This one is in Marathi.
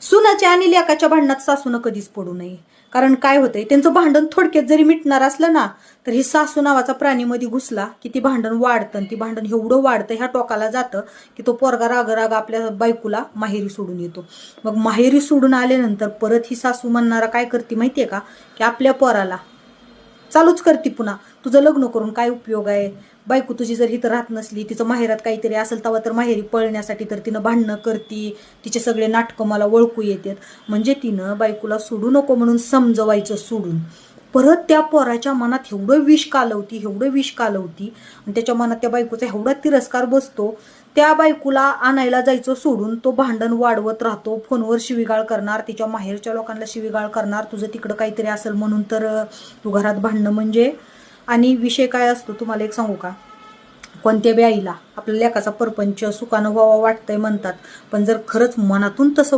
सुनाच्या आणि लेकाच्या भांडणात सासूनं कधीच पडू नये. कारण काय होतंय, त्यांचं भांडण थोडक्यात जरी मिटणार असलं ना, तर ही सासू नावाचा प्राणी मध्ये घुसला की ती भांडण वाढतं. ती भांडण एवढं वाढतं, ह्या टोकाला जातं की तो पोरगा राग राग आपल्या बायकोला माहेरी सोडून येतो. मग माहेरी सोडून आल्यानंतर परत ही सासू म्हणणारा काय करते माहितीये का, की आपल्या पोराला चालूच करते पुन्हा, तुझं लग्न करून काय उपयोग आहे, बायको तुझी जर इथं राहत नसली, तिचं माहेरात काहीतरी असेल तेव्हा तर माहेरी पळण्यासाठी तर तिनं भांडणं करती, तिचे सगळे नाटकं मला ओळखू येतात. म्हणजे तिनं बायकोला सोडू नको म्हणून समजवायचं सोडून परत त्या पोराच्या मनात एवढं विष कालवती आणि त्याच्या मनात त्या बायकोचा एवढा तिरस्कार बसतो. त्या बायकोला आणायला जायचं सोडून तो भांडण वाढवत राहतो, फोनवर शिवीगाळ करणार, तिच्या माहेरच्या लोकांना शिवीगाळ करणार, तुझं तिकडं काहीतरी असेल म्हणून तर तू घरात भांडणं म्हणजे. आणि विषय काय असतो तुम्हाला एक सांगू का, कोणत्या बी आईला आपल्या लेकाचा परपंच सुखानं व्हावा वाटतंय म्हणतात, पण जर खरंच मनातून तसं